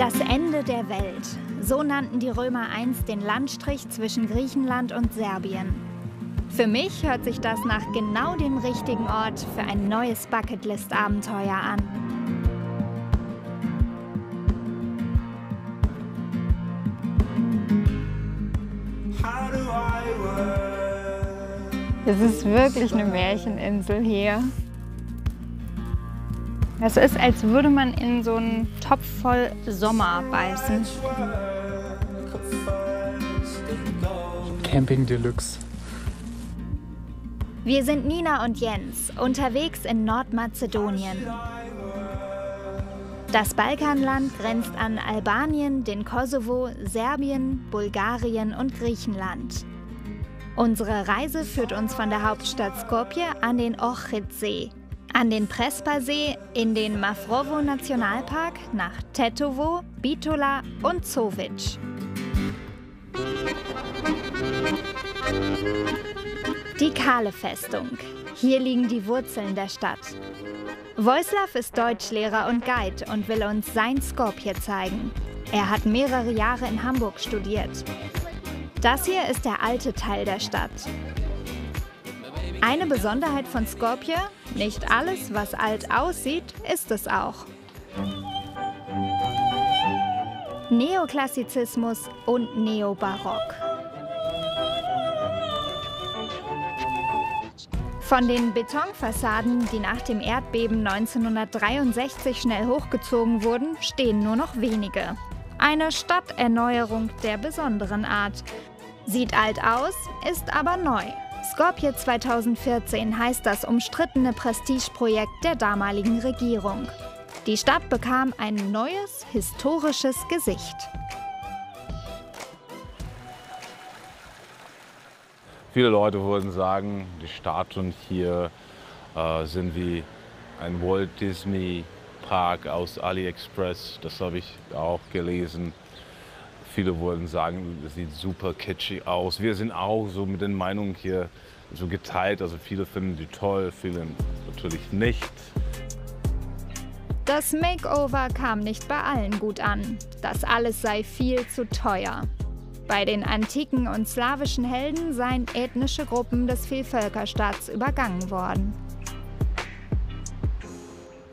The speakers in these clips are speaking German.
Das Ende der Welt. So nannten die Römer einst den Landstrich zwischen Griechenland und Serbien. Für mich hört sich das nach genau dem richtigen Ort für ein neues Bucketlist-Abenteuer an. Es ist wirklich eine Märcheninsel hier. Es ist, als würde man in so einen Topf voll Sommer beißen. Camping Deluxe. Wir sind Nina und Jens, unterwegs in Nordmazedonien. Das Balkanland grenzt an Albanien, den Kosovo, Serbien, Bulgarien und Griechenland. Unsere Reise führt uns von der Hauptstadt Skopje an den Ohridsee, an den Prespa-See, in den Mavrovo-Nationalpark, nach Tetovo, Bitola und Zovic. Die kahle Festung. Hier liegen die Wurzeln der Stadt. Vojislav ist Deutschlehrer und Guide und will uns sein Skopje zeigen. Er hat mehrere Jahre in Hamburg studiert. Das hier ist der alte Teil der Stadt. Eine Besonderheit von Skopje: nicht alles, was alt aussieht, ist es auch. Neoklassizismus und Neobarock. Von den Betonfassaden, die nach dem Erdbeben 1963 schnell hochgezogen wurden, stehen nur noch wenige. Eine Stadterneuerung der besonderen Art. Sieht alt aus, ist aber neu. Skopje 2014 heißt das umstrittene Prestigeprojekt der damaligen Regierung. Die Stadt bekam ein neues, historisches Gesicht. Viele Leute würden sagen, die Statuen hier sind wie ein Walt Disney Park aus AliExpress. Das habe ich auch gelesen. Viele würden sagen, es sieht super kitschig aus. Wir sind auch so mit den Meinungen hier so geteilt. Also viele finden die toll, viele natürlich nicht. Das Makeover kam nicht bei allen gut an. Das alles sei viel zu teuer. Bei den antiken und slawischen Helden seien ethnische Gruppen des Vielvölkerstaats übergangen worden.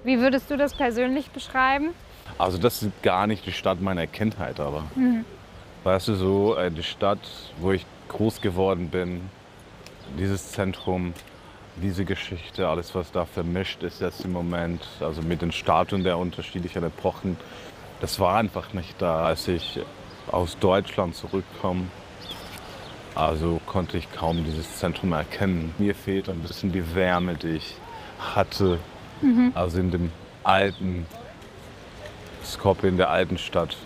Wie würdest du das persönlich beschreiben? Also das ist gar nicht die Stadt meiner Kindheit, aber weißt du, so die Stadt, wo ich groß geworden bin, dieses Zentrum, diese Geschichte, alles was da vermischt ist jetzt im Moment, also mit den Statuen der unterschiedlichen Epochen, das war einfach nicht da, als ich aus Deutschland zurückkomme. Also konnte ich kaum dieses Zentrum erkennen. Mir fehlt ein bisschen die Wärme, die ich hatte, also in dem alten Skopje, in der alten Stadt.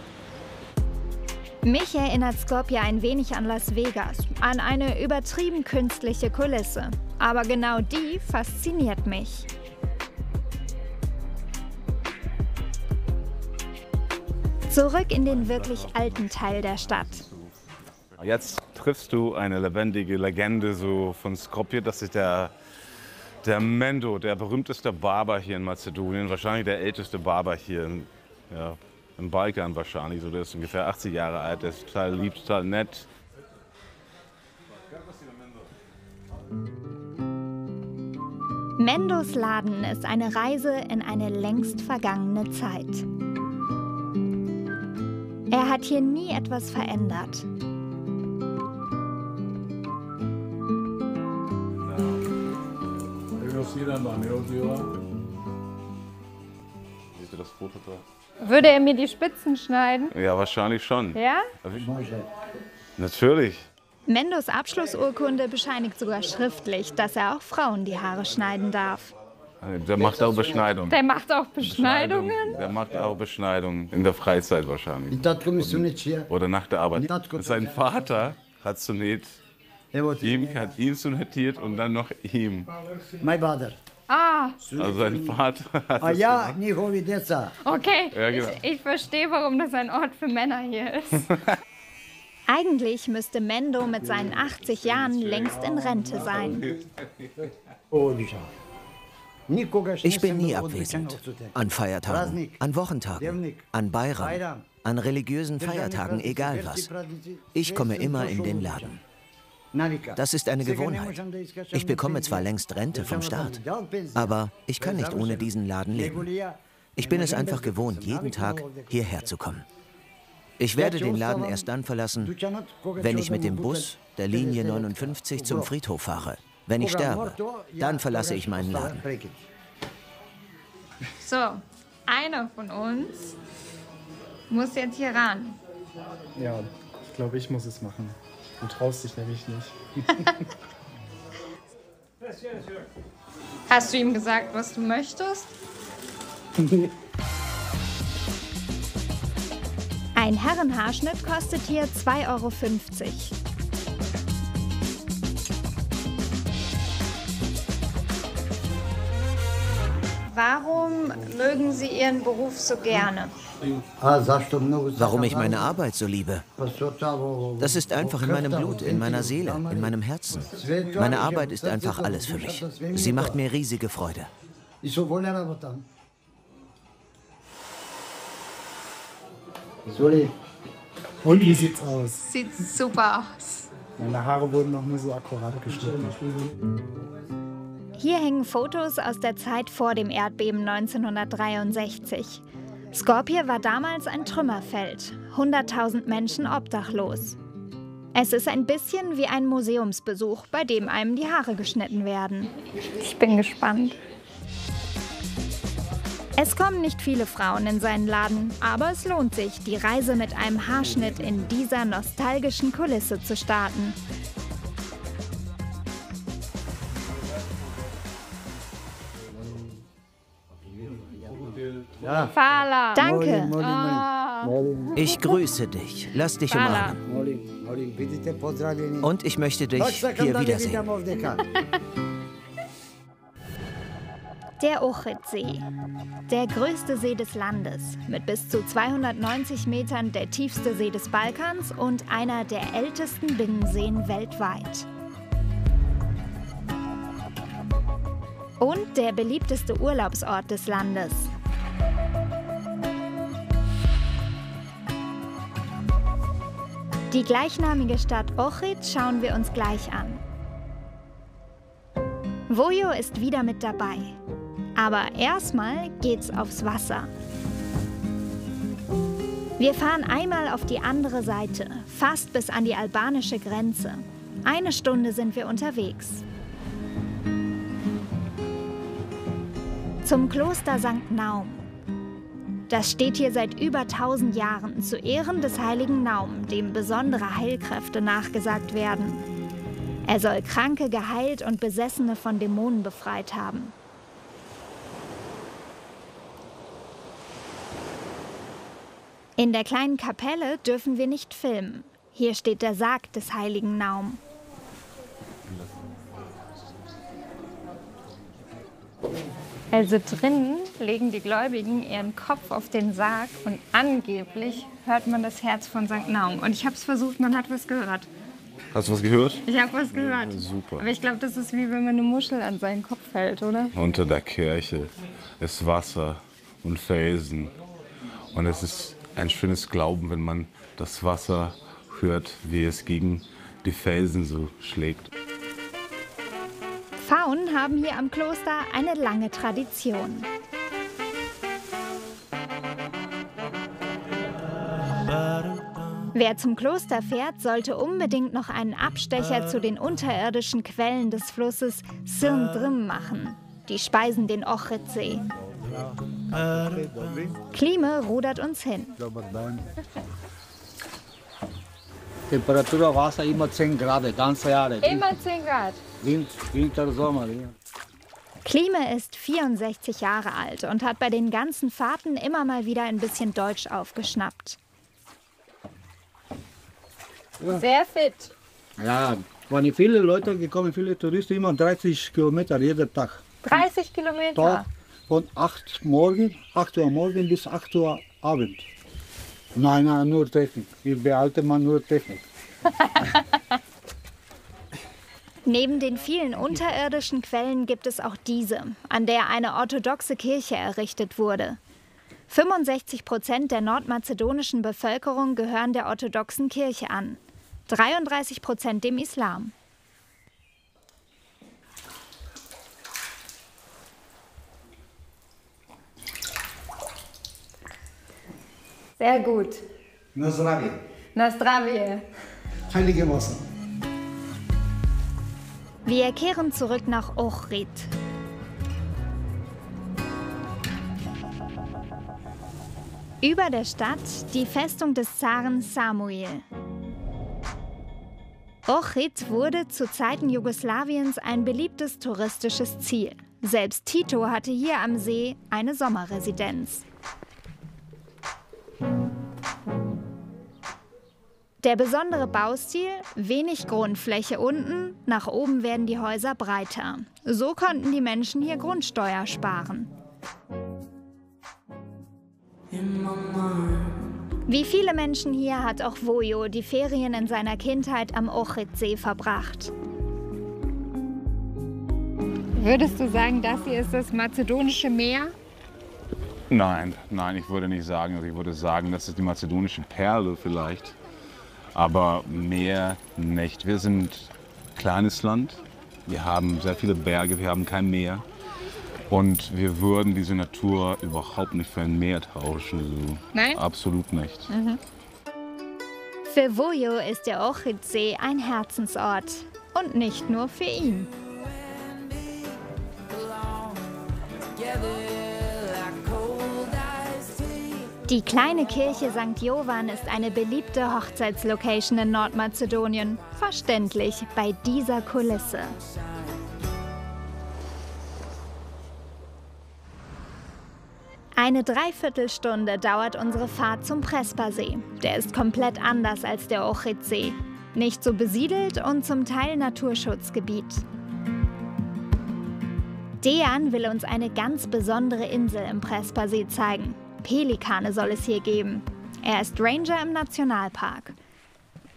Mich erinnert Skopje ein wenig an Las Vegas, an eine übertrieben künstliche Kulisse. Aber genau die fasziniert mich. Zurück in den wirklich alten Teil der Stadt. Jetzt triffst du eine lebendige Legende so von Skopje. Das ist der Mendo, der berühmteste Barber hier in Mazedonien. Wahrscheinlich der älteste Barber hier im Balkan wahrscheinlich. So, der ist ungefähr 80 Jahre alt, der ist total lieb, total nett. Mendos Laden ist eine Reise in eine längst vergangene Zeit. Er hat hier nie etwas verändert. Siehst du das Foto da? Würde er mir die Spitzen schneiden? Ja, wahrscheinlich schon. Ja? Natürlich. Mendos Abschlussurkunde bescheinigt sogar schriftlich, dass er auch Frauen die Haare schneiden darf. Der macht auch Beschneidung. Der macht auch Beschneidungen? Der macht auch Beschneidung in der Freizeit wahrscheinlich. Oder nach der Arbeit. Sein Vater hat zunäht, hat ihn zunäht und dann noch ihm. My father. Ah, Also sein Vater hat A es ja, gemacht. njihovi deca. okay. Ja, genau. Ich verstehe, warum das ein Ort für Männer hier ist. Eigentlich müsste Mendo mit seinen 80 Jahren längst in Rente sein. Ich bin nie abwesend. An Feiertagen, an Wochentagen, an Beiram. An religiösen Feiertagen, egal was. Ich komme immer in den Laden. Das ist eine Gewohnheit. Ich bekomme zwar längst Rente vom Staat, aber ich kann nicht ohne diesen Laden leben. Ich bin es einfach gewohnt, jeden Tag hierher zu kommen. Ich werde den Laden erst dann verlassen, wenn ich mit dem Bus der Linie 59 zum Friedhof fahre. Wenn ich sterbe, dann verlasse ich meinen Laden. So, einer von uns muss jetzt hier ran. Ja, ich glaube, ich muss es machen. Du traust dich nämlich nicht. Hast du ihm gesagt, was du möchtest? Ein Herrenhaarschnitt kostet hier 2,50 Euro. Warum mögen Sie Ihren Beruf so gerne? Warum ich meine Arbeit so liebe? Das ist einfach in meinem Blut, in meiner Seele, in meinem Herzen. Meine Arbeit ist einfach alles für mich. Sie macht mir riesige Freude. Und wie sieht's aus? Sieht super aus. Meine Haare wurden noch nie so akkurat geschnitten. Hier hängen Fotos aus der Zeit vor dem Erdbeben 1963. Skopje war damals ein Trümmerfeld, 100.000 Menschen obdachlos. Es ist ein bisschen wie ein Museumsbesuch, bei dem einem die Haare geschnitten werden. Ich bin gespannt. Es kommen nicht viele Frauen in seinen Laden, aber es lohnt sich, die Reise mit einem Haarschnitt in dieser nostalgischen Kulisse zu starten. Fala. Danke. Ich grüße dich. Lass dich umarmen. Und ich möchte dich hier wiedersehen. Der Ohridsee, der größte See des Landes, mit bis zu 290 Metern der tiefste See des Balkans und einer der ältesten Binnenseen weltweit. Und der beliebteste Urlaubsort des Landes. Die gleichnamige Stadt Ohrid schauen wir uns gleich an. Vojo ist wieder mit dabei. Aber erstmal geht's aufs Wasser. Wir fahren einmal auf die andere Seite, fast bis an die albanische Grenze. 1 Stunde sind wir unterwegs. Zum Kloster St. Naum. Das steht hier seit über 1000 Jahren zu Ehren des heiligen Naum, dem besondere Heilkräfte nachgesagt werden. Er soll Kranke geheilt und Besessene von Dämonen befreit haben. In der kleinen Kapelle dürfen wir nicht filmen. Hier steht der Sarg des heiligen Naum. Also drinnen legen die Gläubigen ihren Kopf auf den Sarg und angeblich hört man das Herz von St. Naum. Und ich habe es versucht, man hat was gehört. Hast du was gehört? Ich habe was gehört. Ja, super. Aber ich glaube, das ist wie wenn man eine Muschel an seinen Kopf hält, oder? Unter der Kirche ist Wasser und Felsen. Und es ist ein schönes Glauben, wenn man das Wasser hört, wie es gegen die Felsen so schlägt. Pfauen haben hier am Kloster eine lange Tradition. Wer zum Kloster fährt, sollte unbedingt noch einen Abstecher zu den unterirdischen Quellen des Flusses Sirndrim machen. Die speisen den Ohridsee. Klime rudert uns hin. Temperatur Wasser immer 10 Grad, ganze Jahre. Immer 10 Grad. Winter, Sommer. Ja. Klime ist 64 Jahre alt und hat bei den ganzen Fahrten immer mal wieder ein bisschen Deutsch aufgeschnappt. Sehr fit. Ja, waren viele Leute gekommen, viele Touristen, immer 30 Kilometer jeden Tag. 30 Kilometer. Tag von 8 Uhr morgens bis 8 Uhr Abend. Nein, nur Technik. Ich behalte mal nur Technik. Neben den vielen unterirdischen Quellen gibt es auch diese, an der eine orthodoxe Kirche errichtet wurde. 65% der nordmazedonischen Bevölkerung gehören der orthodoxen Kirche an, 33% dem Islam. Sehr gut. Nazdravie. Nazdravie. Heilige Wasser. Wir kehren zurück nach Ohrid. Über der Stadt die Festung des Zaren Samuil. Ohrid wurde zu Zeiten Jugoslawiens ein beliebtes touristisches Ziel. Selbst Tito hatte hier am See eine Sommerresidenz. Der besondere Baustil, wenig Grundfläche unten, nach oben werden die Häuser breiter. So konnten die Menschen hier Grundsteuer sparen. Wie viele Menschen hier hat auch Vojo die Ferien in seiner Kindheit am Ohridsee verbracht. Würdest du sagen, das hier ist das mazedonische Meer? Nein, ich würde nicht sagen. Also ich würde sagen, das ist die mazedonische Perle vielleicht. Aber Meer nicht. Wir sind ein kleines Land. Wir haben sehr viele Berge, wir haben kein Meer. Und wir würden diese Natur überhaupt nicht für ein Meer tauschen. Also Nein? Absolut nicht. Für Vojo ist der Ohridsee ein Herzensort. Und nicht nur für ihn. Die kleine Kirche St. Jovan ist eine beliebte Hochzeitslocation in Nordmazedonien. Verständlich bei dieser Kulisse. Eine Dreiviertelstunde dauert unsere Fahrt zum Prespa-See. Der ist komplett anders als der Ohridsee. Nicht so besiedelt und zum Teil Naturschutzgebiet. Dejan will uns eine ganz besondere Insel im Prespa-See zeigen. Pelikane soll es hier geben. Er ist Ranger im Nationalpark.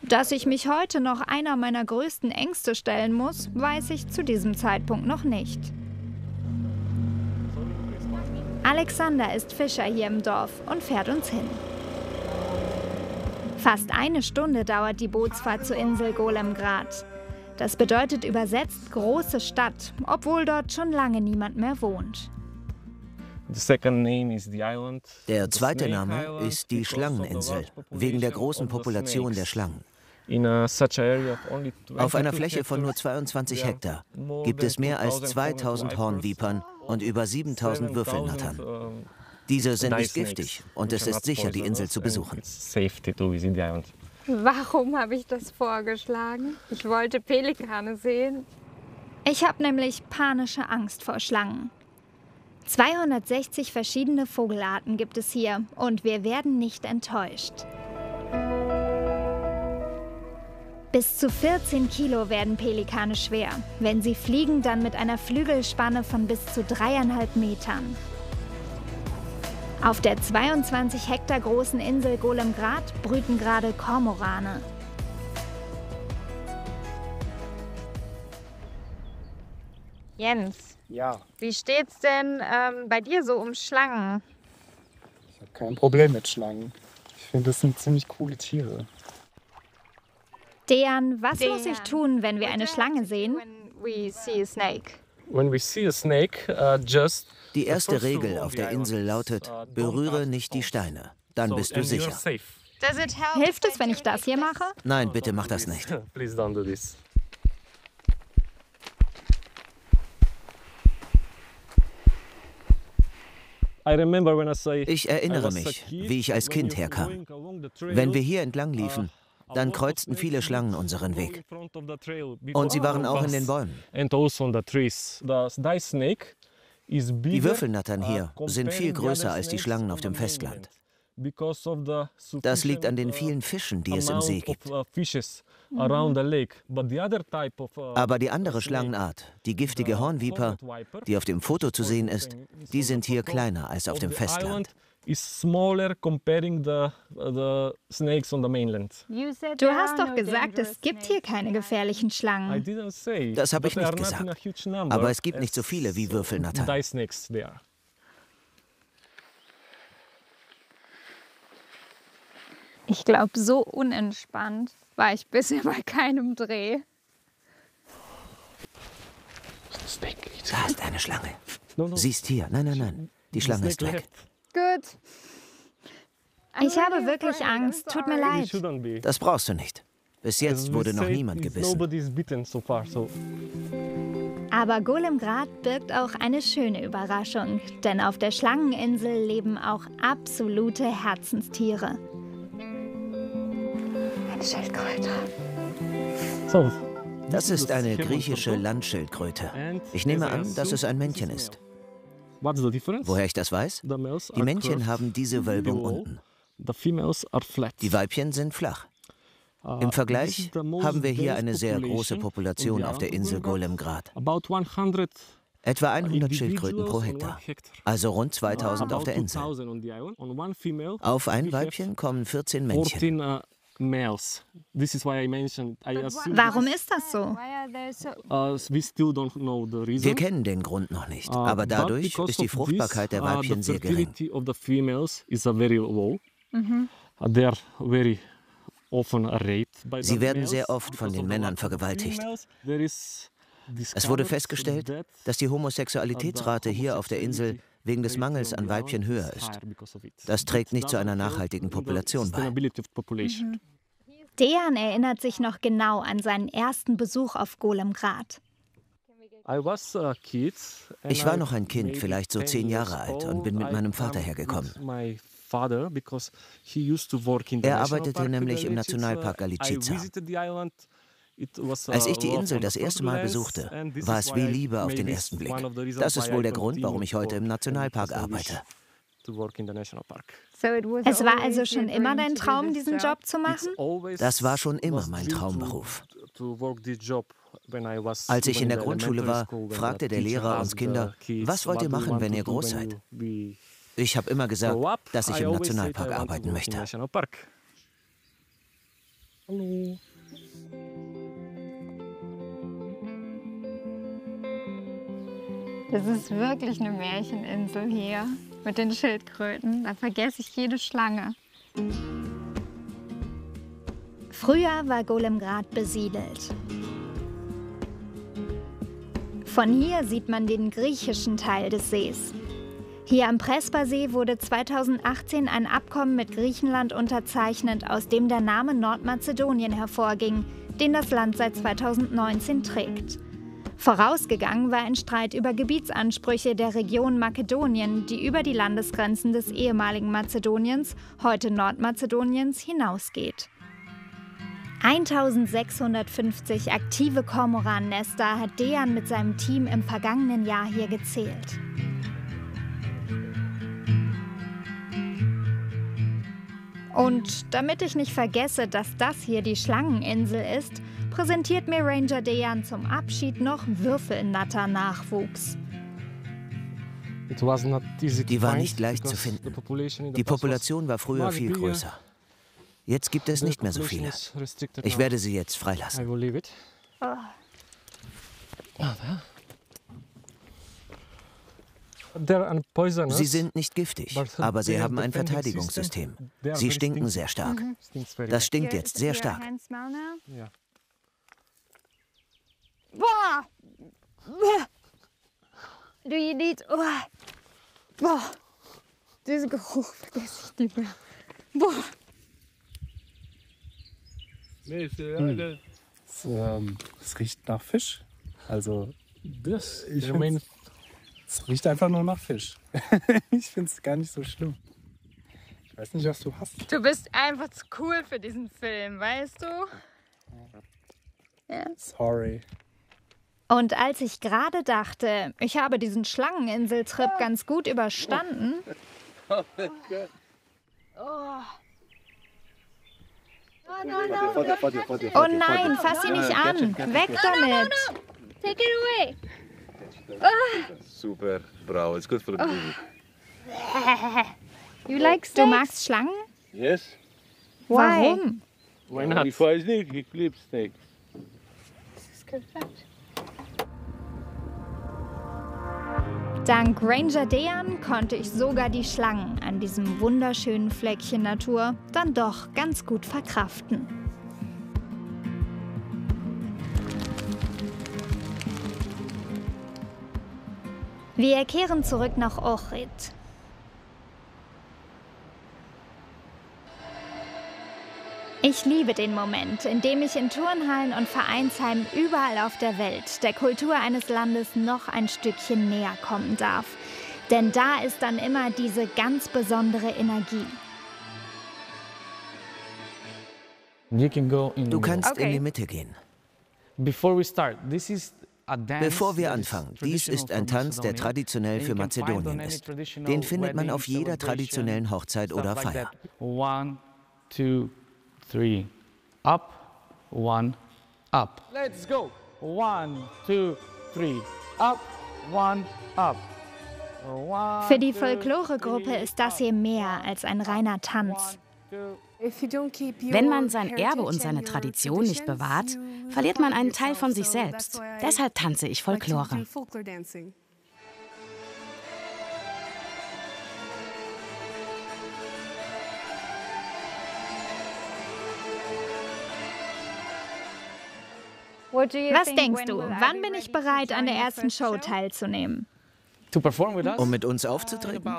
Dass ich mich heute noch einer meiner größten Ängste stellen muss, weiß ich zu diesem Zeitpunkt noch nicht. Alexander ist Fischer hier im Dorf und fährt uns hin. Fast eine Stunde dauert die Bootsfahrt zur Insel Golemgrad. Das bedeutet übersetzt große Stadt, obwohl dort schon lange niemand mehr wohnt. Der zweite Name ist die Schlangeninsel, wegen der großen Population der Schlangen. Auf einer Fläche von nur 22 Hektar gibt es mehr als 2000 Hornvipern und über 7000 Würfelnattern. Diese sind nicht giftig und es ist sicher, die Insel zu besuchen. Warum habe ich das vorgeschlagen? Ich wollte Pelikane sehen. Ich habe nämlich panische Angst vor Schlangen. 260 verschiedene Vogelarten gibt es hier und wir werden nicht enttäuscht. Bis zu 14 Kilo werden Pelikane schwer. Wenn sie fliegen, dann mit einer Flügelspanne von bis zu 3,5 Metern. Auf der 22 Hektar großen Insel Golemgrad brüten gerade Kormorane. Jens, Ja, wie steht's denn bei dir so um Schlangen? ich habe kein Problem mit Schlangen. Ich finde, das sind ziemlich coole Tiere. Dejan, was muss ich tun, wenn wir eine Schlange sehen? When we see a snake, just Die erste Regel auf der Insel lautet, berühre nicht die Steine, dann bist du sicher. Hilft es, wenn ich das hier mache? Nein, bitte mach das nicht. Please don't do this. Ich erinnere mich, wie ich als Kind herkam. Wenn wir hier entlang liefen, dann kreuzten viele Schlangen unseren Weg. Und sie waren auch in den Bäumen. Die Würfelnattern hier sind viel größer als die Schlangen auf dem Festland. Das liegt an den vielen Fischen, die es im See gibt. Aber die andere Schlangenart, die giftige Hornviper, die auf dem Foto zu sehen ist, die sind hier kleiner als auf dem Festland. Du hast doch gesagt, es gibt hier keine gefährlichen Schlangen. Das habe ich nicht gesagt. Aber es gibt nicht so viele wie Würfelnattern. Ich glaube, so unentspannt war ich bisher bei keinem Dreh. Da ist eine Schlange. Siehst hier. Nein, nein, nein. Die Schlange ist weg. Gut. Ich habe wirklich Angst. Tut mir leid. Das brauchst du nicht. Bis jetzt wurde noch niemand gebissen. Aber Golemgrad birgt auch eine schöne Überraschung, denn auf der Schlangeninsel leben auch absolute Herzenstiere. Eine Schildkröte. Das ist eine griechische Landschildkröte. Ich nehme an, dass es ein Männchen ist. Woher ich das weiß? Die Männchen haben diese Wölbung unten. Die Weibchen sind flach. Im Vergleich haben wir hier eine sehr große Population auf der Insel Golemgrad. Etwa 100 Schildkröten pro Hektar, also rund 2000 auf der Insel. Auf ein Weibchen kommen 14 Männchen. Warum ist das so? Wir kennen den Grund noch nicht, aber dadurch ist die Fruchtbarkeit der Weibchen sehr gering. Sie werden sehr oft von den Männern vergewaltigt. Es wurde festgestellt, dass die Homosexualitätsrate hier auf der Insel wegen des Mangels an Weibchen höher ist. Das trägt nicht zu einer nachhaltigen Population bei. Dejan erinnert sich noch genau an seinen ersten Besuch auf Golemgrad. Ich war noch ein Kind, vielleicht so 10 Jahre alt, und bin mit meinem Vater hergekommen. Er arbeitete nämlich im Nationalpark Galizica. Als ich die Insel das erste Mal besuchte, war es wie Liebe auf den ersten Blick. Das ist wohl der Grund, warum ich heute im Nationalpark arbeite. Es war also schon immer dein Traum, diesen Job zu machen? Das war schon immer mein Traumberuf. Als ich in der Grundschule war, fragte der Lehrer uns Kinder, was wollt ihr machen, wenn ihr groß seid? Ich habe immer gesagt, dass ich im Nationalpark arbeiten möchte. Das ist wirklich eine Märcheninsel hier mit den Schildkröten. Da vergesse ich jede Schlange. Früher war Golemgrad besiedelt. Von hier sieht man den griechischen Teil des Sees. Hier am Prespa-See wurde 2018 ein Abkommen mit Griechenland unterzeichnet, aus dem der Name Nordmazedonien hervorging, den das Land seit 2019 trägt. Vorausgegangen war ein Streit über Gebietsansprüche der Region Makedonien, die über die Landesgrenzen des ehemaligen Mazedoniens, heute Nordmazedoniens, hinausgeht. 1650 aktive Kormorannester hat Dejan mit seinem Team im vergangenen Jahr hier gezählt. Und damit ich nicht vergesse, dass das hier die Schlangeninsel ist, präsentiert mir Ranger Dejan zum Abschied noch Würfelnatter-Nachwuchs. Die war nicht leicht zu finden. Die Population war früher viel größer. Jetzt gibt es nicht mehr so viele. Ich werde sie jetzt freilassen. Sie sind nicht giftig, aber sie haben ein Verteidigungssystem. Sie stinken sehr stark. Das stinkt jetzt sehr stark. Boah! Do you need... Boah! Diesen Geruch vergesse ich nicht mehr. Boah! Es riecht nach Fisch. Also, es riecht einfach nur nach Fisch. Ich finde es gar nicht so schlimm. Ich weiß nicht, was du hast. Du bist einfach zu cool für diesen Film, weißt du? Ja. Sorry. Und als ich gerade dachte, ich habe diesen Schlangeninseltrip ganz gut überstanden... Oh nein, fass sie nicht an. Weg damit. Take it away. Super, bravo. It's good for the baby. You like snakes? Du magst Schlangen? Yes. Warum? Why not? Before I snake, he clips snakes. Dank Ranger Dejan konnte ich sogar die Schlangen an diesem wunderschönen Fleckchen Natur dann doch ganz gut verkraften. Wir kehren zurück nach Ohrid. Ich liebe den Moment, in dem ich in Turnhallen und Vereinsheimen überall auf der Welt der Kultur eines Landes noch ein Stückchen näher kommen darf. Denn da ist dann immer diese ganz besondere Energie. Du kannst in die Mitte gehen. Bevor wir anfangen, dies ist ein Tanz, der traditionell für Mazedonien ist. Den findet man auf jeder traditionellen Hochzeit oder Feier. 1, 2, 3, up, 1, up. Let's go. 1, 2, 3, up, 1, up. Für die Folkloregruppe ist das hier mehr als ein reiner Tanz. Wenn man sein Erbe und seine Tradition nicht bewahrt, verliert man einen Teil von sich selbst. Deshalb tanze ich Folklore. Was denkst du, wann bin ich bereit, an der ersten Show teilzunehmen? Um mit uns aufzutreten?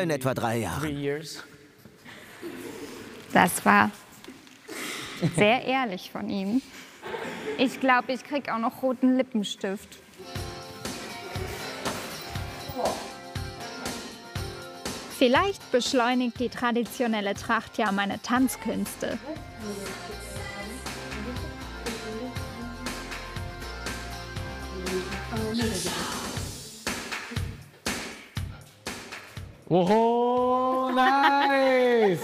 In etwa 3 Jahren. Das war sehr ehrlich von ihm. Ich glaube, ich krieg auch noch roten Lippenstift. Vielleicht beschleunigt die traditionelle Tracht ja meine Tanzkünste. Oh, nice!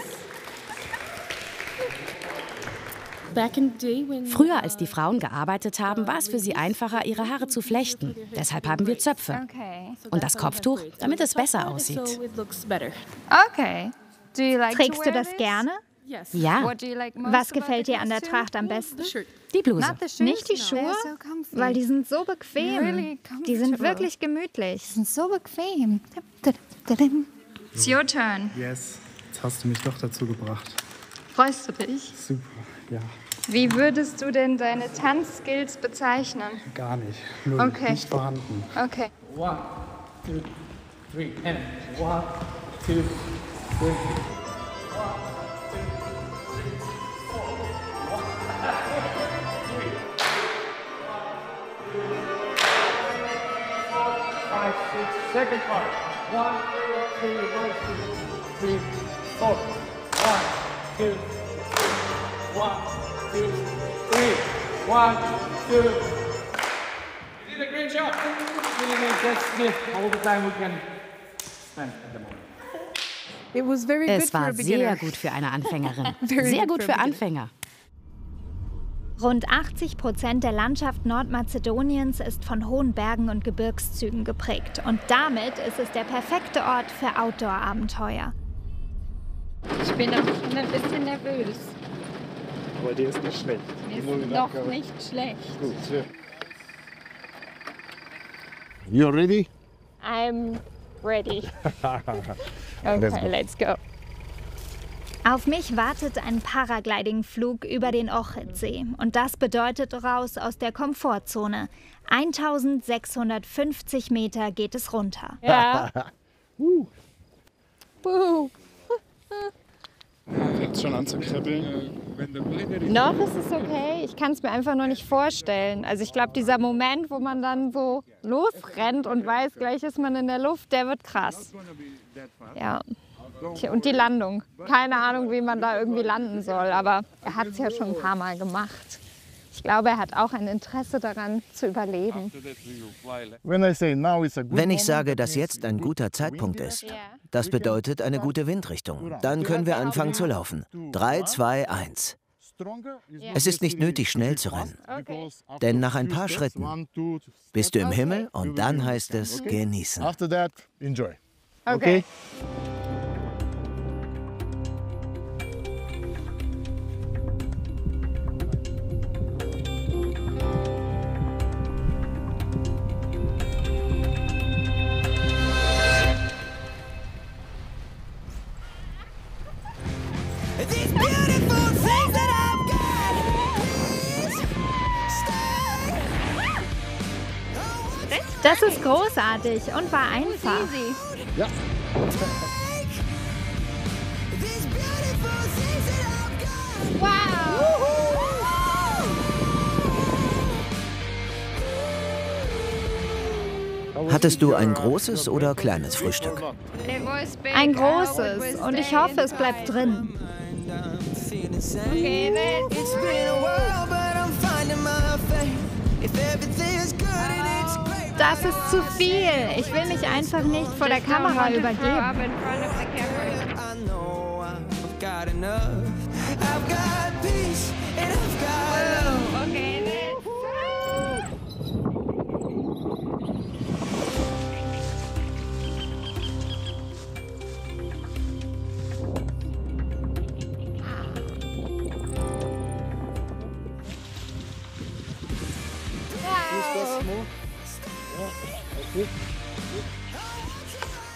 Früher, als die Frauen gearbeitet haben, war es für sie einfacher, ihre Haare zu flechten. Deshalb haben wir Zöpfe. Und das Kopftuch, damit es besser aussieht. Okay. Trägst du das gerne? Ja. Was gefällt dir an der Tracht am besten? Die Bluse. Nicht die Schuhe? Weil die sind so bequem. Die sind wirklich gemütlich. Die sind so bequem. It's your turn. Yes, jetzt hast du mich doch dazu gebracht. Freust du dich? Super, ja. Wie würdest du denn deine Tanzskills bezeichnen? Gar nicht. Null. Okay. Nicht vorhanden. Okay. 1, 2, 3, and 1, 2, 3. 5, 6, second part. 1, 2, 3, 1, 2, 3, 4. 1, 2, 3, 1, 2, 3, 1, 2. You did a great job. That's all the time we can spend at the moment. Es war sehr gut für eine Anfängerin. Sehr gut für Anfänger. Rund 80% der Landschaft Nordmazedoniens ist von hohen Bergen und Gebirgszügen geprägt. Und damit ist es der perfekte Ort für Outdoor-Abenteuer. Ich bin auch schon ein bisschen nervös. Aber dir ist nicht schlecht. Mir ist noch nicht schlecht. Gut, ja. You ready? I'm ready. Okay, let's go. Auf mich wartet ein Paragliding-Flug über den Ohrridsee. Und das bedeutet raus aus der Komfortzone. 1650 Meter geht es runter. Ja. Fängt schon an zu kribbeln. Noch ist es okay. Ich kann es mir einfach noch nicht vorstellen. Also ich glaube, dieser Moment, wo man dann so losrennt und weiß, gleich ist man in der Luft, der wird krass. Ja. Und die Landung. Keine Ahnung, wie man da irgendwie landen soll, aber er hat es ja schon ein paar Mal gemacht. Ich glaube, er hat auch ein Interesse daran, zu überleben. Wenn ich sage, dass jetzt ein guter Zeitpunkt ist, das bedeutet eine gute Windrichtung. Dann können wir anfangen zu laufen. 3, 2, 1. Es ist nicht nötig, schnell zu rennen. Denn nach ein paar Schritten bist du im Himmel und dann heißt es genießen. Okay. Das ist großartig und war einfach. Ja. Hattest du ein großes oder kleines Frühstück? Ein großes und ich hoffe, es bleibt drin. Das ist zu viel. Ich will mich einfach nicht vor der Kamera übergeben.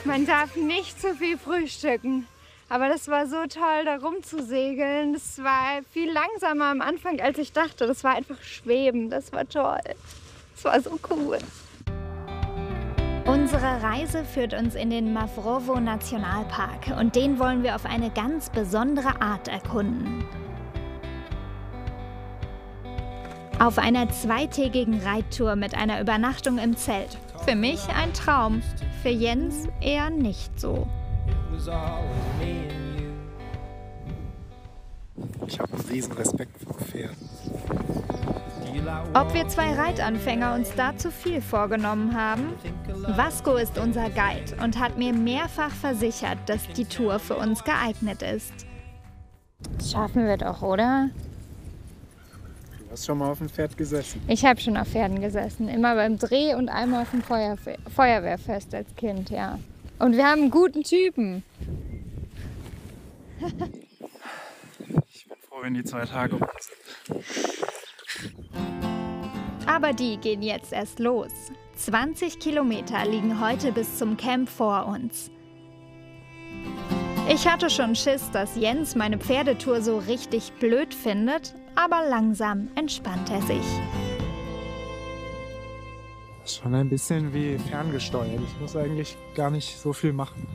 Man darf nicht zu viel frühstücken. Aber das war so toll, da rumzusegeln. Das war viel langsamer am Anfang, als ich dachte. Das war einfach schweben. Das war toll. Das war so cool. Unsere Reise führt uns in den Mavrovo Nationalpark. Und den wollen wir auf eine ganz besondere Art erkunden. Auf einer zweitägigen Reittour mit einer Übernachtung im Zelt. Für mich ein Traum, für Jens eher nicht so. Ich habe einen riesen Respekt vor Pferden. Ob wir zwei Reitanfänger uns da zu viel vorgenommen haben? Vasco ist unser Guide und hat mir mehrfach versichert, dass die Tour für uns geeignet ist. Das schaffen wir doch, oder? Du hast schon mal auf dem Pferd gesessen. Ich habe schon auf Pferden gesessen. Immer beim Dreh und einmal auf dem Feuerwehrfest als Kind, ja. Und wir haben einen guten Typen. Ich bin froh, wenn die 2 Tage rum sind. Aber die gehen jetzt erst los. 20 Kilometer liegen heute bis zum Camp vor uns. Ich hatte schon Schiss, dass Jens meine Pferdetour so richtig blöd findet, aber langsam entspannt er sich. Das ist schon ein bisschen wie ferngesteuert. Ich muss eigentlich gar nicht so viel machen.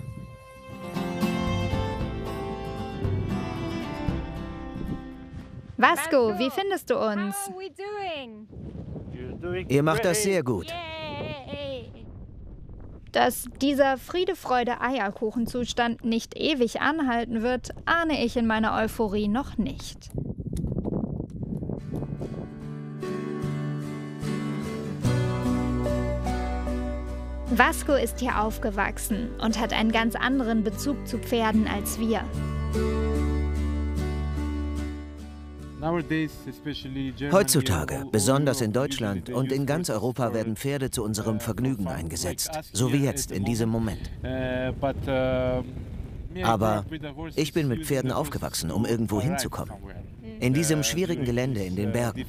Vasco, wie findest du uns? Ihr macht das sehr gut. Dass dieser Friede-Freude-Eierkuchen-Zustand nicht ewig anhalten wird, ahne ich in meiner Euphorie noch nicht. Vasco ist hier aufgewachsen und hat einen ganz anderen Bezug zu Pferden als wir. Heutzutage, besonders in Deutschland und in ganz Europa, werden Pferde zu unserem Vergnügen eingesetzt, so wie jetzt in diesem Moment. Aber ich bin mit Pferden aufgewachsen, um irgendwo hinzukommen. In diesem schwierigen Gelände in den Bergen.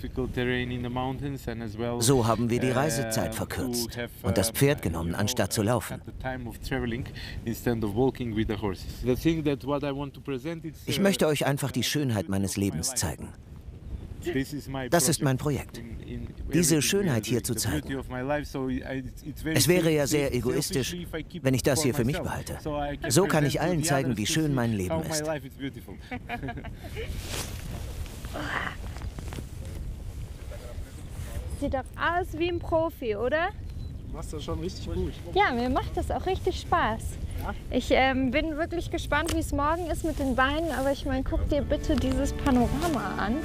So haben wir die Reisezeit verkürzt und das Pferd genommen, anstatt zu laufen. Ich möchte euch einfach die Schönheit meines Lebens zeigen. Das ist mein Projekt, diese Schönheit hier zu zeigen. Es wäre ja sehr egoistisch, wenn ich das hier für mich behalte. So kann ich allen zeigen, wie schön mein Leben ist. Sieht doch aus wie ein Profi, oder? Du machst das schon richtig gut. Ja, mir macht das auch richtig Spaß. Ich bin wirklich gespannt, wie es morgen ist mit den Beinen, aber ich meine, guck dir bitte dieses Panorama an.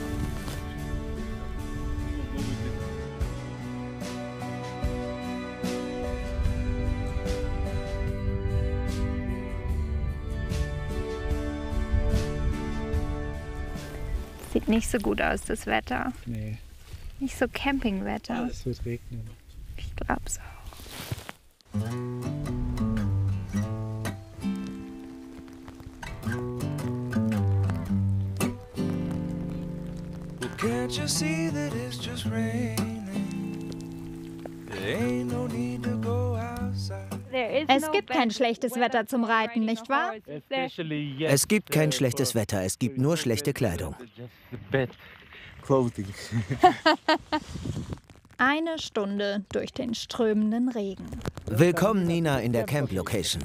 Sieht nicht so gut aus, das Wetter. Nee. Nicht so Campingwetter. Es wird regnen. Ich glaub's auch. Can't you see that it's just raining? There ain't no need to go outside. Es gibt kein schlechtes Wetter zum Reiten, nicht wahr? Es gibt kein schlechtes Wetter, es gibt nur schlechte Kleidung. Eine Stunde durch den strömenden Regen. Willkommen, Nina, in der Camp-Location.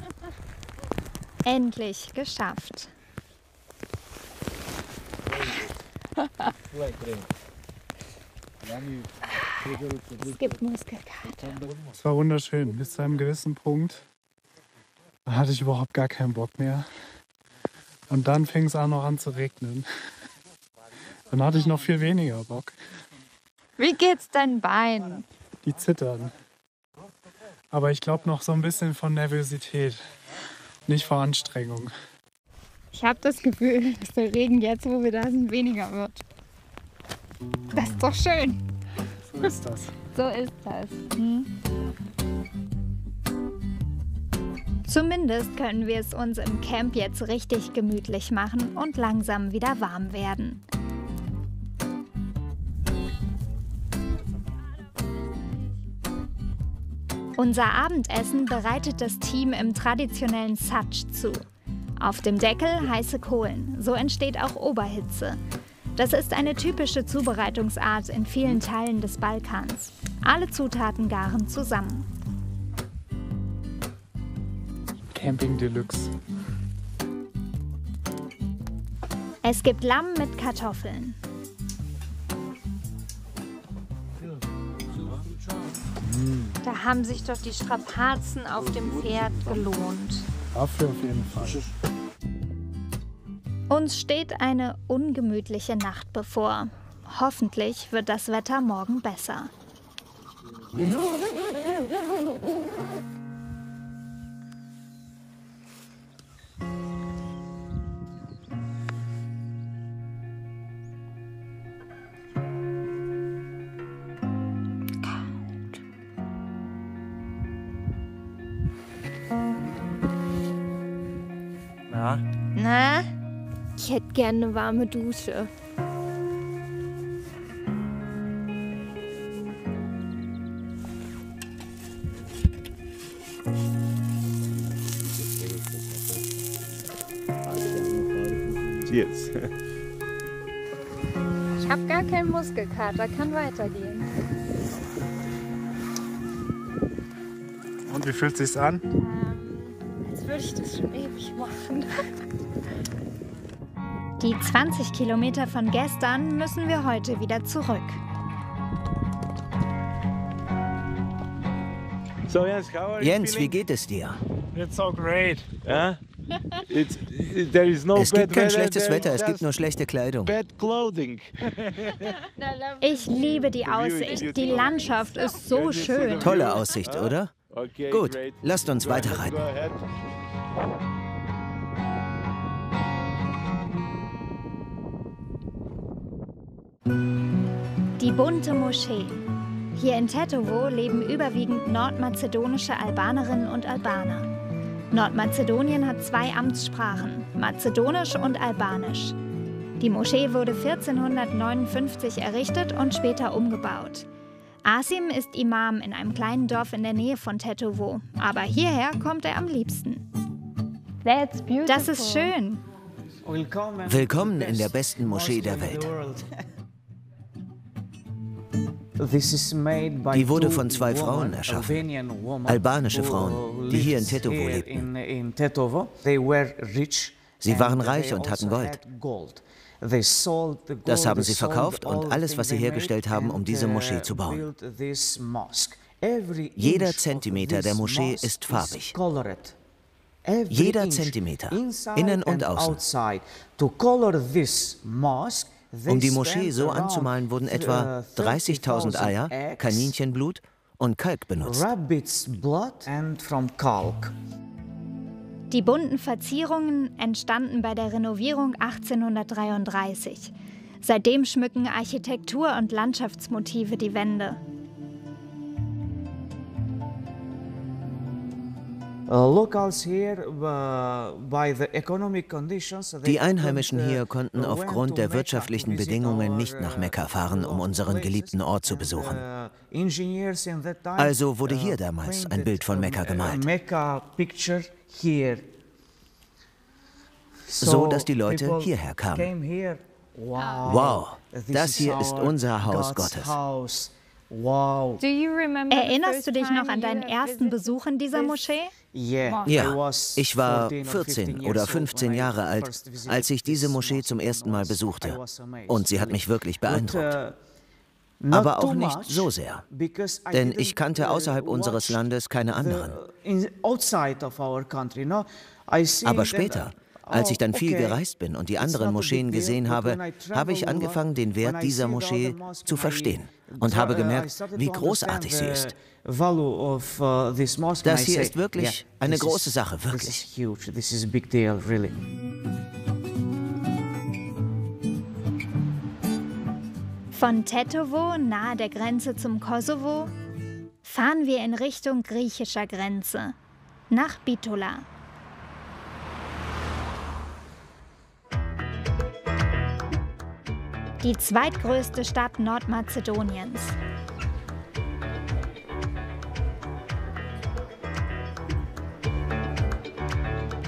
Endlich geschafft. Es gibt Muskelkater. Es war wunderschön. Bis zu einem gewissen Punkt hatte ich überhaupt gar keinen Bock mehr. Und dann fing es auch noch an zu regnen. Dann hatte ich noch viel weniger Bock. Wie geht's deinen Beinen? Die zittern. Aber ich glaube noch so ein bisschen von Nervosität, nicht vor Anstrengung. Ich habe das Gefühl, dass der Regen jetzt, wo wir da sind, weniger wird. Das ist doch schön. So ist das. So ist das. Zumindest können wir es uns im Camp jetzt richtig gemütlich machen und langsam wieder warm werden. Unser Abendessen bereitet das Team im traditionellen Satsch zu. Auf dem Deckel heiße Kohlen, so entsteht auch Oberhitze. Das ist eine typische Zubereitungsart in vielen Teilen des Balkans. Alle Zutaten garen zusammen. Camping Deluxe. Es gibt Lamm mit Kartoffeln. Da haben sich doch die Strapazen auf dem Pferd gelohnt. Dafür auf jeden Fall. Uns steht eine ungemütliche Nacht bevor. Hoffentlich wird das Wetter morgen besser. Na? Ich hätte gerne eine warme Dusche. Cheers. Ich habe gar keinen Muskelkater, kann weitergehen. Und wie fühlt es sich an? Als würde ich das schon ewig machen. Die 20 Kilometer von gestern müssen wir heute wieder zurück. So Jens, how are you Jens, wie feeling? geht es dir? It's so great. Huh? There is no Es gibt bad kein weather, schlechtes there Wetter, is es gibt just nur schlechte Kleidung. bad clothing. Ich liebe die Aussicht. Die Landschaft ist so schön. Tolle Aussicht, oder? Okay, Gut, great. lasst uns Go ahead, weiterreiten. go ahead. Die bunte Moschee. Hier in Tetovo leben überwiegend nordmazedonische Albanerinnen und Albaner. Nordmazedonien hat 2 Amtssprachen, Mazedonisch und Albanisch. Die Moschee wurde 1459 errichtet und später umgebaut. Asim ist Imam in einem kleinen Dorf in der Nähe von Tetovo, aber hierher kommt er am liebsten. That's beautiful. Das ist schön. Willkommen in der besten Moschee der Welt. Die wurde von 2 Frauen erschaffen, Albanische Frauen, die hier in Tetovo lebten. Sie waren reich und hatten Gold. Das haben sie verkauft und alles, was sie hergestellt haben, um diese Moschee zu bauen. Jeder Zentimeter der Moschee ist farbig. Jeder Zentimeter, innen und außen. Um die Moschee so anzumalen, wurden etwa 30.000 Eier, Kaninchenblut und Kalk benutzt. Die bunten Verzierungen entstanden bei der Renovierung 1833. Seitdem schmücken Architektur- und Landschaftsmotive die Wände. Die Einheimischen hier konnten aufgrund der wirtschaftlichen Bedingungen nicht nach Mekka fahren, um unseren geliebten Ort zu besuchen. Also wurde hier damals ein Bild von Mekka gemalt. So, dass die Leute hierher kamen. Wow, das hier ist unser Haus Gottes. Erinnerst du dich noch an deinen ersten Besuch in dieser Moschee? Ja, ich war 14 oder 15 Jahre alt, als ich diese Moschee zum ersten Mal besuchte. Und sie hat mich wirklich beeindruckt. Aber auch nicht so sehr, denn ich kannte außerhalb unseres Landes keine anderen. Aber später, als ich dann viel gereist bin und die anderen Moscheen gesehen habe, habe ich angefangen, den Wert dieser Moschee zu verstehen und habe gemerkt, wie großartig sie ist. Das hier ist wirklich eine große Sache, wirklich. Von Tetovo, nahe der Grenze zum Kosovo, fahren wir in Richtung griechischer Grenze, nach Bitola. Die zweitgrößte Stadt Nordmazedoniens.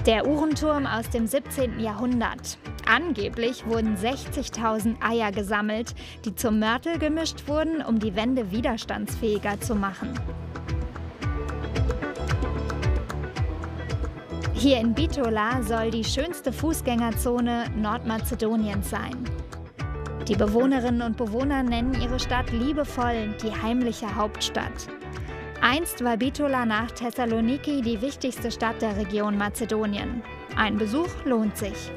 Der Uhrenturm aus dem 17. Jahrhundert. Angeblich wurden 60.000 Eier gesammelt, die zum Mörtel gemischt wurden, um die Wände widerstandsfähiger zu machen. Hier in Bitola soll die schönste Fußgängerzone Nordmazedoniens sein. Die Bewohnerinnen und Bewohner nennen ihre Stadt liebevoll die heimliche Hauptstadt. Einst war Bitola nach Thessaloniki die wichtigste Stadt der Region Mazedonien. Ein Besuch lohnt sich.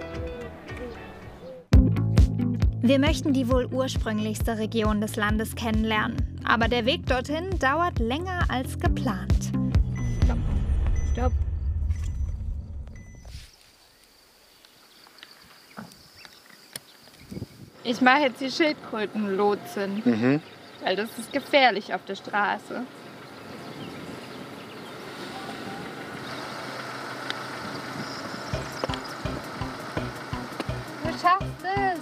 Wir möchten die wohl ursprünglichste Region des Landes kennenlernen, aber der Weg dorthin dauert länger als geplant. Stopp. Ich mache jetzt die Schildkrötenlotsen, weil das ist gefährlich auf der Straße. Du schaffst es!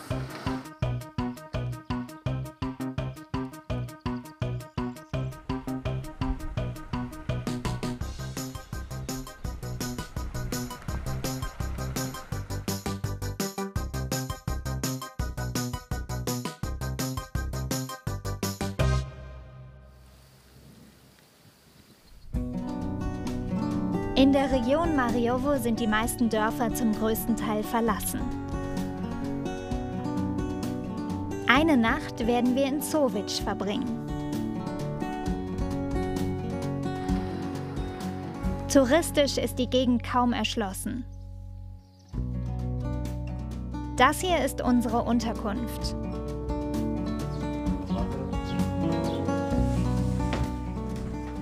In der Region Mariovo sind die meisten Dörfer zum größten Teil verlassen. Eine Nacht werden wir in Sovic verbringen. Touristisch ist die Gegend kaum erschlossen. Das hier ist unsere Unterkunft.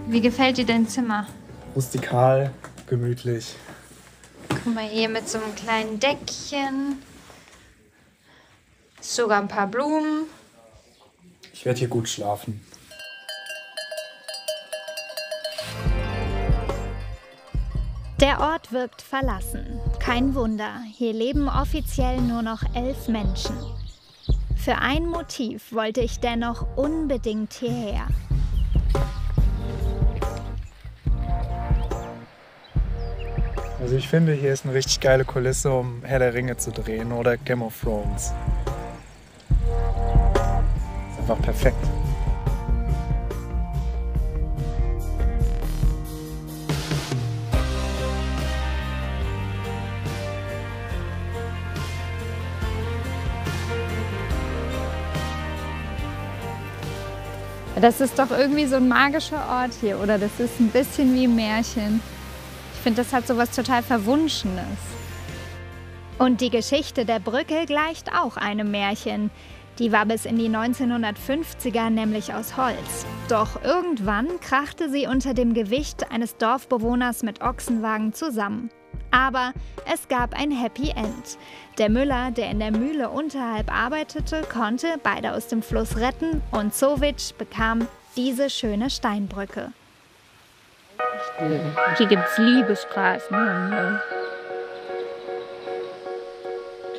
Wie gefällt dir dein Zimmer? Rustikal, gemütlich. Guck mal, hier mit so einem kleinen Deckchen. Sogar ein paar Blumen. Ich werde hier gut schlafen. Der Ort wirkt verlassen. Kein Wunder, hier leben offiziell nur noch 11 Menschen. Für ein Motiv wollte ich dennoch unbedingt hierher. Also ich finde, hier ist eine richtig geile Kulisse, um Herr der Ringe zu drehen oder Game of Thrones. Ist einfach perfekt. Das ist doch irgendwie so ein magischer Ort hier, oder? Das ist ein bisschen wie ein Märchen. Ich finde, das hat so was total Verwunschenes. Und die Geschichte der Brücke gleicht auch einem Märchen. Die war bis in die 1950er nämlich aus Holz. Doch irgendwann krachte sie unter dem Gewicht eines Dorfbewohners mit Ochsenwagen zusammen. Aber es gab ein Happy End. Der Müller, der in der Mühle unterhalb arbeitete, konnte beide aus dem Fluss retten und Sovic bekam diese schöne Steinbrücke. Hier gibt es Liebesstraßen.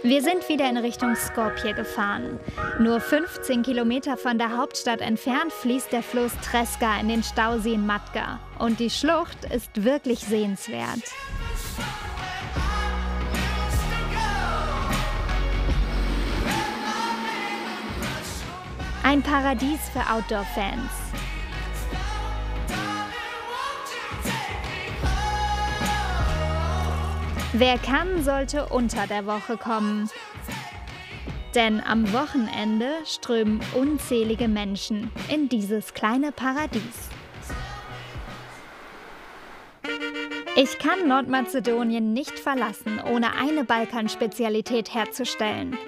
Wir sind wieder in Richtung Skopje gefahren. Nur 15 Kilometer von der Hauptstadt entfernt fließt der Fluss Treska in den Stausee Matka. Und die Schlucht ist wirklich sehenswert. Ein Paradies für Outdoor-Fans. Wer kann, sollte unter der Woche kommen. Denn am Wochenende strömen unzählige Menschen in dieses kleine Paradies. Ich kann Nordmazedonien nicht verlassen, ohne eine Balkanspezialität herzustellen.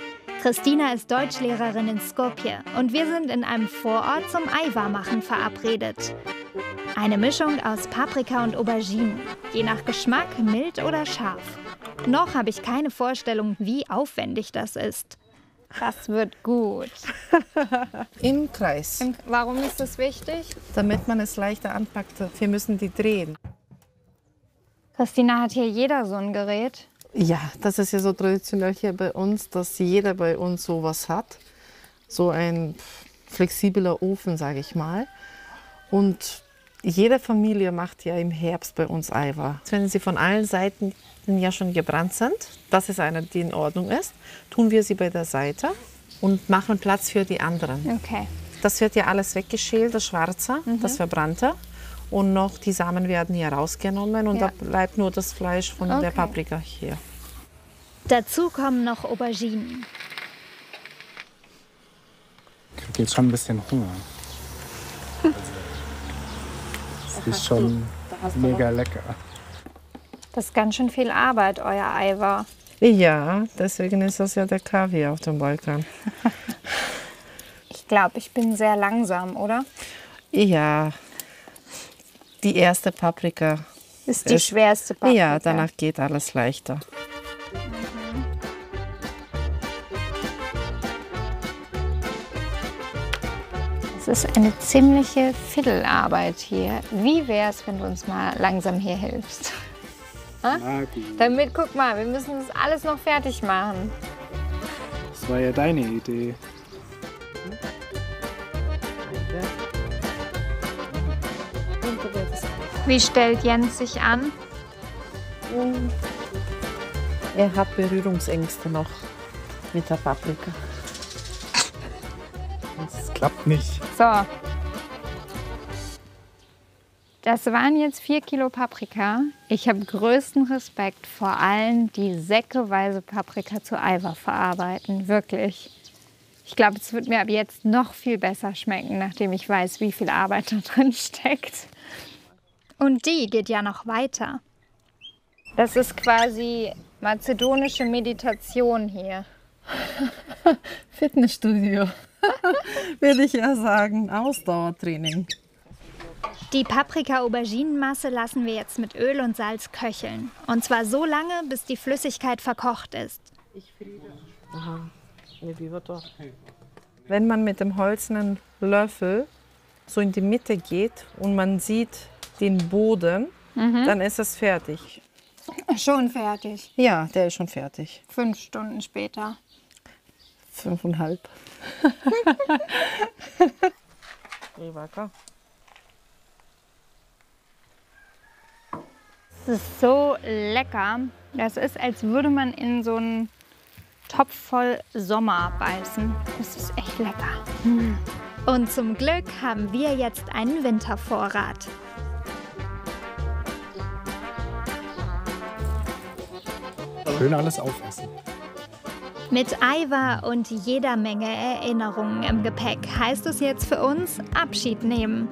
Christina ist Deutschlehrerin in Skopje und wir sind in einem Vorort zum Ajvar-Machen verabredet. Eine Mischung aus Paprika und Auberginen, je nach Geschmack mild oder scharf. Noch habe ich keine Vorstellung, wie aufwendig das ist. Das wird gut. Im Kreis. Warum ist das wichtig? Damit man es leichter anpackt. Wir müssen die drehen. Christina, hat hier jeder so ein Gerät? Ja, das ist ja so traditionell hier bei uns, dass jeder bei uns sowas hat. So ein flexibler Ofen, sage ich mal. Und jede Familie macht ja im Herbst bei uns Ajvar. Wenn sie von allen Seiten ja schon gebrannt sind, das ist eine, die in Ordnung ist, tun wir sie bei der Seite und machen Platz für die anderen. Okay. Das wird ja alles weggeschält, das Schwarze, das Verbrannte. Und noch die Samen werden hier rausgenommen und da bleibt nur das Fleisch von der Paprika hier. Dazu kommen noch Auberginen. Ich kriege jetzt schon ein bisschen Hunger. Das ist schon mega lecker. Das ist ganz schön viel Arbeit, euer Ajvar. Ja, deswegen ist das ja der Kaviar auf dem Balkan. Ich glaube, ich bin sehr langsam, oder? Ja, die erste Paprika ist die schwerste Paprika. Ja, danach geht alles leichter. Es ist eine ziemliche Fiddelarbeit hier. Wie wäre es, wenn du uns mal langsam hier hilfst? Damit, guck mal, wir müssen das alles noch fertig machen. Das war ja deine Idee. Wie stellt Jens sich an? Er hat Berührungsängste noch mit der Paprika. Das klappt nicht. So. Das waren jetzt 4 Kilo Paprika. Ich habe größten Respekt vor allen, die säckeweise Paprika zu Ajvar verarbeiten. Wirklich. Ich glaube, es wird mir ab jetzt noch viel besser schmecken, nachdem ich weiß, wie viel Arbeit da drin steckt. Und die geht ja noch weiter. Das ist quasi mazedonische Meditation hier. Fitnessstudio, würde ich ja sagen. Ausdauertraining. Die Paprika-Auberginenmasse lassen wir jetzt mit Öl und Salz köcheln. Und zwar so lange, bis die Flüssigkeit verkocht ist. Wenn man mit dem holzenden Löffel so in die Mitte geht und man sieht den Boden, dann ist es fertig. Schon fertig? Ja, der ist schon fertig. 5 Stunden später. 5,5. Das ist so lecker. Das ist, als würde man in so einen Topf voll Sommer beißen. Das ist echt lecker. Und zum Glück haben wir jetzt einen Wintervorrat. Schön alles aufessen. Mit Ajvar und jeder Menge Erinnerungen im Gepäck heißt es jetzt für uns Abschied nehmen.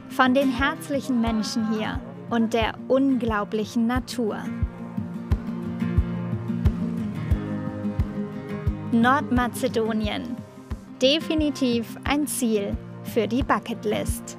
Von den herzlichen Menschen hier und der unglaublichen Natur. Nordmazedonien. Definitiv ein Ziel für die Bucketlist.